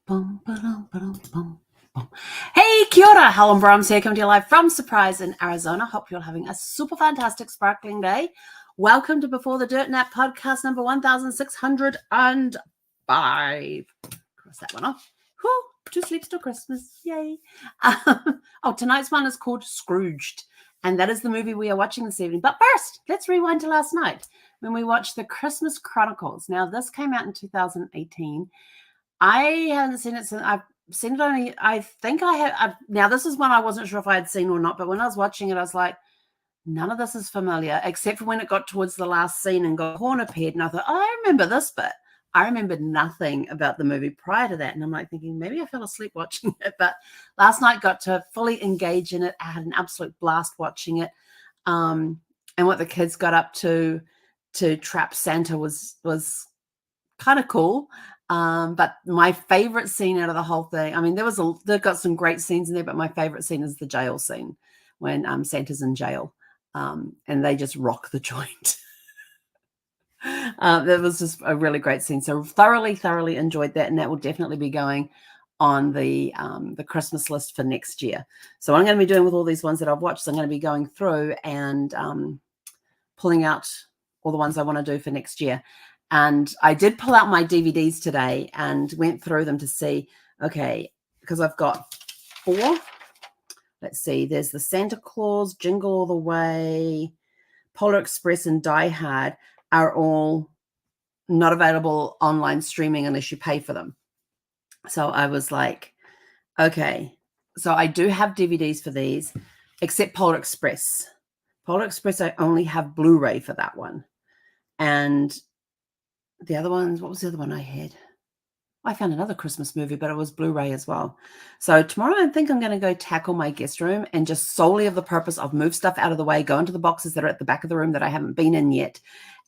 Bum, ba-dum, ba-dum, bum, bum. Hey, kia ora, Helen Brahms here, coming to you live from Surprise in Arizona. Hope you're having a super fantastic, sparkling day. Welcome to Before the Dirt Nap podcast number 1605. Cross that one off. Whew, 2 sleeps till Christmas. Yay. Tonight's one is called Scrooged, and that is the movie we are watching this evening. But first, let's rewind to last night when we watched The Christmas Chronicles. Now, this came out in 2018. I haven't seen it since I've seen it only, I think I have. Now, this is one I wasn't sure if I had seen or not, but when I was watching it, I was like, none of this is familiar, except for when it got towards the last scene and got horn appeared. And I thought, oh, I remember this bit. I remembered nothing about the movie prior to that. And I'm like thinking, maybe I fell asleep watching it. But last night got to fully engage in it. I had an absolute blast watching it. And what the kids got up to trap Santa was kind of cool. But my favorite scene out of the whole thing, I mean, they've got some great scenes in there, but my favorite scene is the jail scene when Santa's in jail, and they just rock the joint. That was just a really great scene. So thoroughly enjoyed that, and that will definitely be going on the Christmas list for next year. So what I'm going to be doing with all these ones that I've watched, I'm going to be going through and pulling out all the ones I want to do for next year. And I did pull out my DVDs today and went through them to see, okay, because I've got 4. Let's see, there's the Santa Claus, Jingle All the Way, Polar Express, and Die Hard are all not available online streaming unless you pay for them. So I was like, okay, so I do have DVDs for these, except Polar Express. Polar Express, I only have Blu-ray for that one. And the other ones, what was the other one I had? I found another Christmas movie, but it was Blu-ray as well. So tomorrow I think I'm going to go tackle my guest room and just solely of the purpose of move stuff out of the way, go into the boxes that are at the back of the room that I haven't been in yet,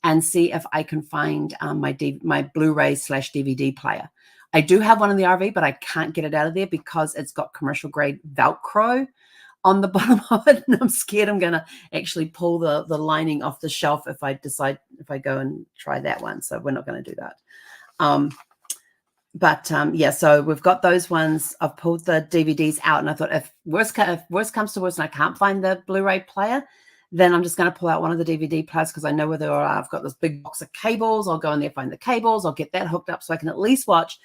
and see if I can find my Blu-ray/DVD player. I do have one in the RV, but I can't get it out of there because it's got commercial grade Velcro on the bottom of it, and I'm scared I'm going to actually pull the lining off the shelf if I go and try that one. So we're not going to do that. Yeah, so we've got those ones. I've pulled the DVDs out, and I thought if worst comes to worst and I can't find the Blu-ray player, then I'm just going to pull out one of the DVD players because I know where they are. I've got this big box of cables. I'll go in there, find the cables. I'll get that hooked up so I can at least watch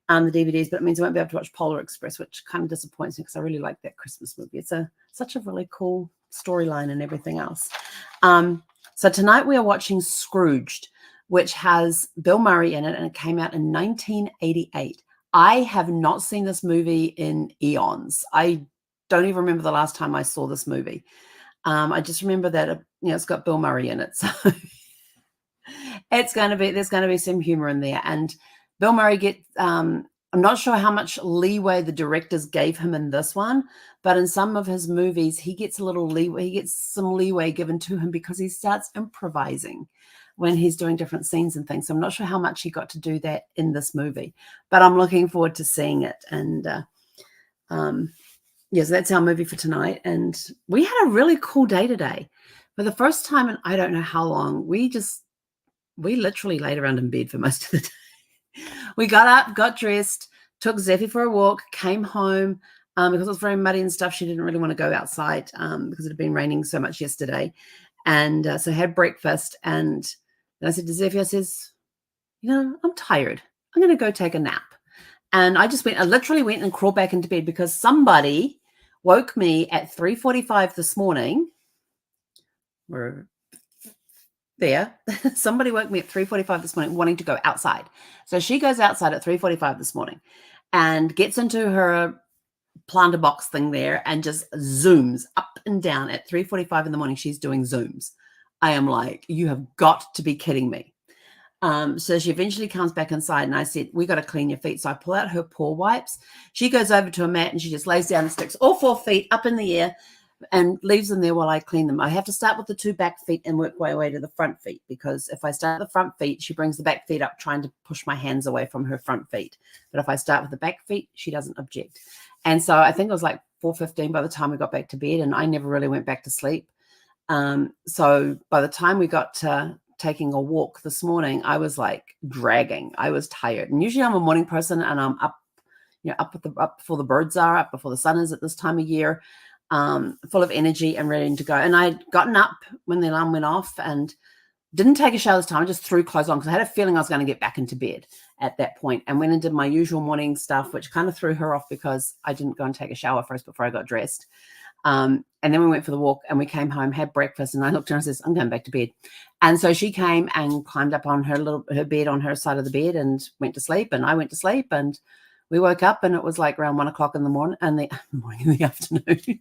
the DVDs, but it means I won't be able to watch Polar Express, which kind of disappoints me because I really like that Christmas movie. It's such a really cool storyline and everything else. So tonight we are watching Scrooged, which has Bill Murray in it, and it came out in 1988. I have not seen this movie in eons. I don't even remember the last time I saw this movie. I just remember that it's got Bill Murray in it, so there's going to be some humor in there. And Bill Murray I'm not sure how much leeway the directors gave him in this one, but in some of his movies, he gets a little leeway. He gets some leeway given to him because he starts improvising when he's doing different scenes and things. So I'm not sure how much he got to do that in this movie, but I'm looking forward to seeing it. And so that's our movie for tonight. And we had a really cool day today. For the first time in I don't know how long, we literally laid around in bed for most of the day. We got up, got dressed, took Zeffie for a walk, came home because it was very muddy and stuff. She didn't really want to go outside because it had been raining so much yesterday. And so had breakfast, and then I said to Zeffie, I says, I'm tired. I'm going to go take a nap. And I literally went and crawled back into bed because somebody woke me at 3:45 this morning. We're there. Somebody woke me at 3:45 this morning wanting to go outside. So she goes outside at 3:45 this morning and gets into her planter box thing there and just zooms up and down at 3:45 in the morning. She's doing zooms. I am like, you have got to be kidding me. So she eventually comes back inside, and I said, we got to clean your feet. So I pull out her paw wipes. She goes over to a mat and she just lays down and sticks all 4 feet up in the air and leaves them there while I clean them. I have to start with the 2 back feet and work my way to the front feet, because if I start with the front feet, she brings the back feet up trying to push my hands away from her front feet. But if I start with the back feet, she doesn't object. And so I think it was like 4:15 by the time we got back to bed, and I never really went back to sleep. So by the time we got to taking a walk this morning, I was like dragging. I was tired. And usually I'm a morning person and I'm up up before the birds are, up before the sun is at this time of year, full of energy and ready to go. And I'd gotten up when the alarm went off and didn't take a shower this time. I just threw clothes on because I had a feeling I was going to get back into bed at that point, and went and did my usual morning stuff, which kind of threw her off because I didn't go and take a shower first before I got dressed. And then we went for the walk and we came home, had breakfast, and I looked at her and says, I'm going back to bed. And so she came and climbed up on her bed on her side of the bed and went to sleep, and I went to sleep, and we woke up and it was like around 1 o'clock in the morning and the afternoon.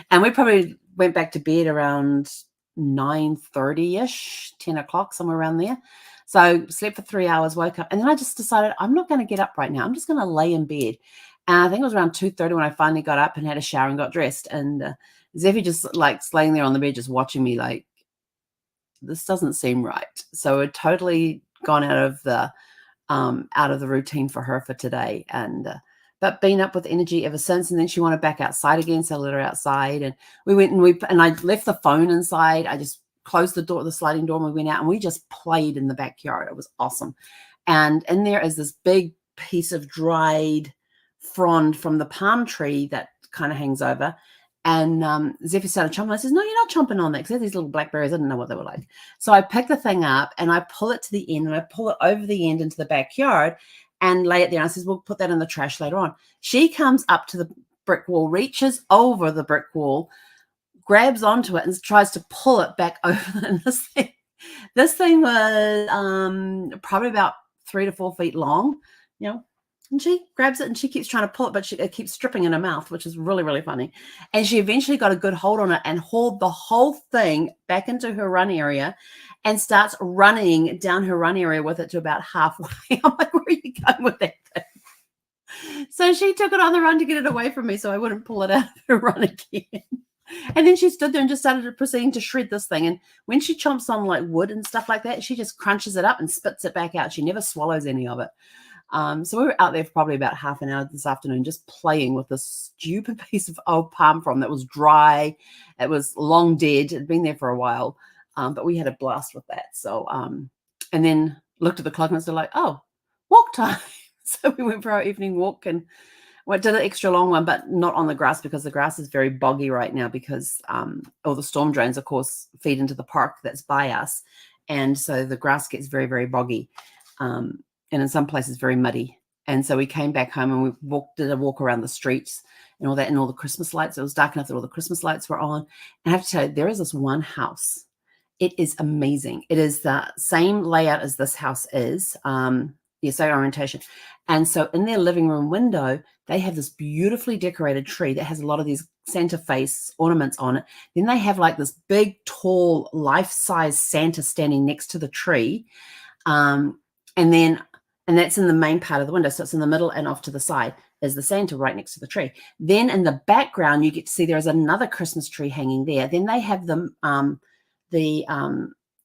And we probably went back to bed around 9:30ish, 10 o'clock, somewhere around there. So slept for 3 hours, woke up, and then I just decided I'm not going to get up right now. I'm just going to lay in bed. And I think it was around 2:30 when I finally got up and had a shower and got dressed. And Zeffie just like laying there on the bed, just watching me like, this doesn't seem right. So it totally gone out of the routine for her for today. But been up with energy ever since. And then she wanted back outside again, so I let her outside. And we went and I left the phone inside. I just closed the door, the sliding door, and we went out and we just played in the backyard. It was awesome. And in there is this big piece of dried frond from the palm tree that kind of hangs over. And Zeffie started chomping. I says, no, you're not chomping on that, because these little blackberries. I didn't know what they were like. So I pick the thing up and I pull it to the end, and I pull it over the end into the backyard and lay it there. And I says, we'll put that in the trash later on. She comes up to the brick wall, reaches over the brick wall, grabs onto it and tries to pull it back over. And this thing was probably about 3 to 4 feet long, and she grabs it and she keeps trying to pull it, but it keeps stripping in her mouth, which is really, really funny. And she eventually got a good hold on it and hauled the whole thing back into her run area and starts running down her run area with it to about halfway. I'm like, where are you going with that thing? So she took it on the run to get it away from me so I wouldn't pull it out of her run again. And then she stood there and just started proceeding to shred this thing. And when she chomps on like wood and stuff like that, she just crunches it up and spits it back out. She never swallows any of it. So we were out there for probably about half an hour this afternoon, just playing with this stupid piece of old palm frond that was dry. It was long dead. It had been there for a while, but we had a blast with that. So, and then looked at the clock and was like, oh, walk time. So we went for our evening walk and did an extra long one, but not on the grass, because the grass is very boggy right now because all the storm drains, of course, feed into the park that's by us. And so the grass gets very, very boggy. And in some places very muddy. And so we came back home and we did a walk around the streets and all that, and all the Christmas lights. It was dark enough that all the Christmas lights were on. And I have to tell you, there is this one house. It is amazing. It is the same layout as this house is. Same orientation. And so in their living room window, they have this beautifully decorated tree that has a lot of these Santa face ornaments on it. Then they have like this big, tall, life-size Santa standing next to the tree. And that's in the main part of the window. So it's in the middle, and off to the side is the Santa right next to the tree. Then in the background, you get to see there's another Christmas tree hanging there. Then they have the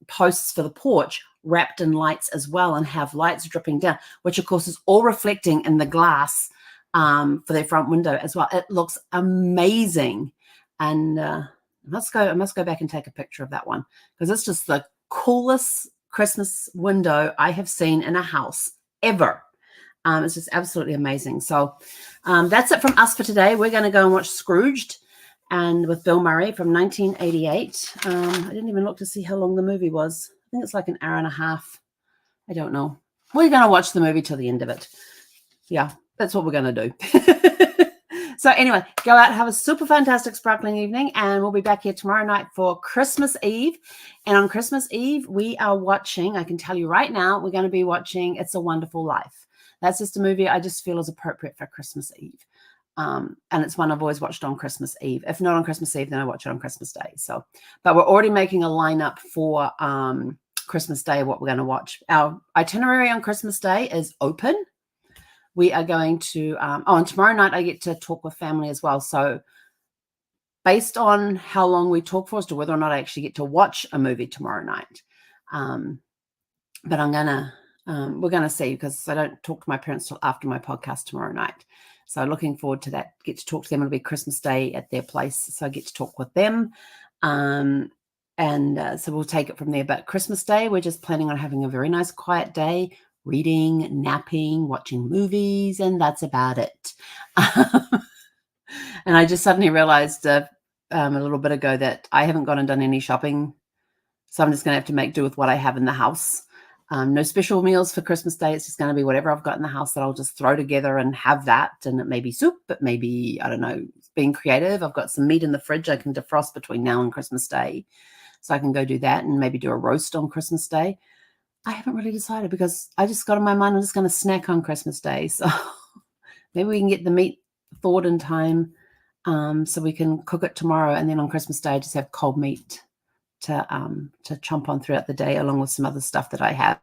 posts for the porch wrapped in lights as well, and have lights dripping down, which of course is all reflecting in the glass for their front window as well. It looks amazing. And I must go back and take a picture of that one, because it's just the coolest Christmas window I have seen in a house ever. It's just absolutely amazing. So that's it from us for today. We're going to go and watch Scrooged, and with Bill Murray from 1988. I didn't even look to see how long the movie was. I think it's like an hour and a half. I don't know. We're going to watch the movie till the end of it. Yeah, that's what we're going to do. So anyway, go out, have a super fantastic sparkling evening, and we'll be back here tomorrow night for Christmas Eve. And on Christmas Eve, we are watching, I can tell you right now, we're going to be watching It's a Wonderful Life. That's just a movie I just feel is appropriate for Christmas Eve. And it's one I've always watched on Christmas Eve. If not on Christmas Eve, then I watch it on Christmas Day. So, but we're already making a lineup for Christmas Day, what we're going to watch. Our itinerary on Christmas Day is open. We are going to, and tomorrow night I get to talk with family as well. So based on how long we talk for as to whether or not I actually get to watch a movie tomorrow night. But we're going to see, because I don't talk to my parents till after my podcast tomorrow night. So looking forward to that. Get to talk to them. It'll be Christmas Day at their place. So I get to talk with them. So we'll take it from there. But Christmas Day, we're just planning on having a very nice quiet day, reading, napping, watching movies, and that's about it. And I just suddenly realized a little bit ago that I haven't gone and done any shopping. So I'm just going to have to make do with what I have in the house. No special meals for Christmas Day. It's just going to be whatever I've got in the house that I'll just throw together and have that. And it may be soup, but maybe, I don't know, being creative. I've got some meat in the fridge I can defrost between now and Christmas Day. So I can go do that and maybe do a roast on Christmas Day. I haven't really decided because I just got in my mind I'm just going to snack on Christmas Day. So maybe we can get the meat thawed in time so we can cook it tomorrow. And then on Christmas Day, just have cold meat to chomp on throughout the day, along with some other stuff that I have.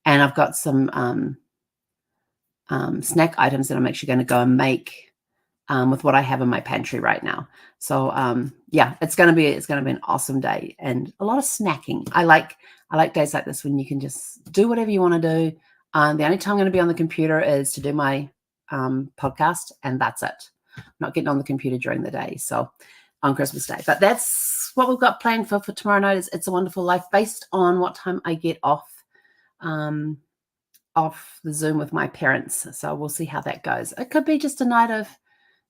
And I've got some snack items that I'm actually going to go and make with what I have in my pantry right now. So yeah, it's going to be an awesome day and a lot of snacking. I like days like this when you can just do whatever you want to do. The only time I'm going to be on the computer is to do my podcast, and that's it. I'm not getting on the computer during the day. So on Christmas Day, but that's what we've got planned for tomorrow night. Is It's a Wonderful Life, based on what time I get off the Zoom with my parents. So we'll see how that goes. It could be just a night of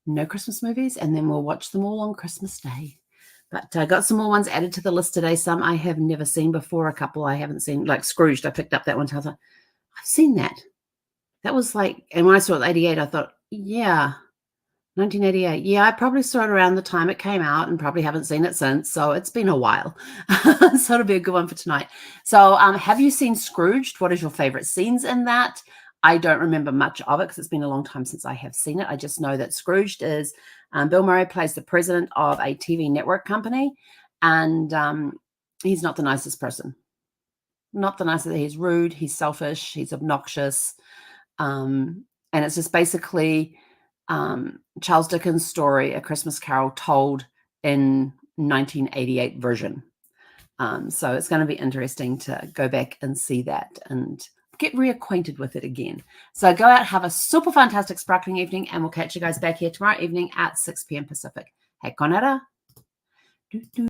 no Christmas movies, and then we'll watch them all on Christmas Day. But I got some more ones added to the list today. Some I have never seen before. A couple I haven't seen, like Scrooged. I picked up that one time. I thought, I've seen that. That was like, and when I saw it 88, I thought, yeah, 1988. Yeah, I probably saw it around the time it came out and probably haven't seen it since. So it's been a while. So it'll be a good one for tonight. So have you seen Scrooged? What is your favorite scenes in that? I don't remember much of it because it's been a long time since I have seen it. I just know that Scrooged is Bill Murray plays the president of a TV network company, and he's not the nicest person. Not the nicest. He's rude. He's selfish. He's obnoxious. And it's just basically Charles Dickens' story, A Christmas Carol, told in 1988 version. So it's going to be interesting to go back and see that and get reacquainted with it again. So go out, have a super fantastic sparkling evening, and we'll catch you guys back here tomorrow evening at 6 p.m. Pacific. Hey, Konara.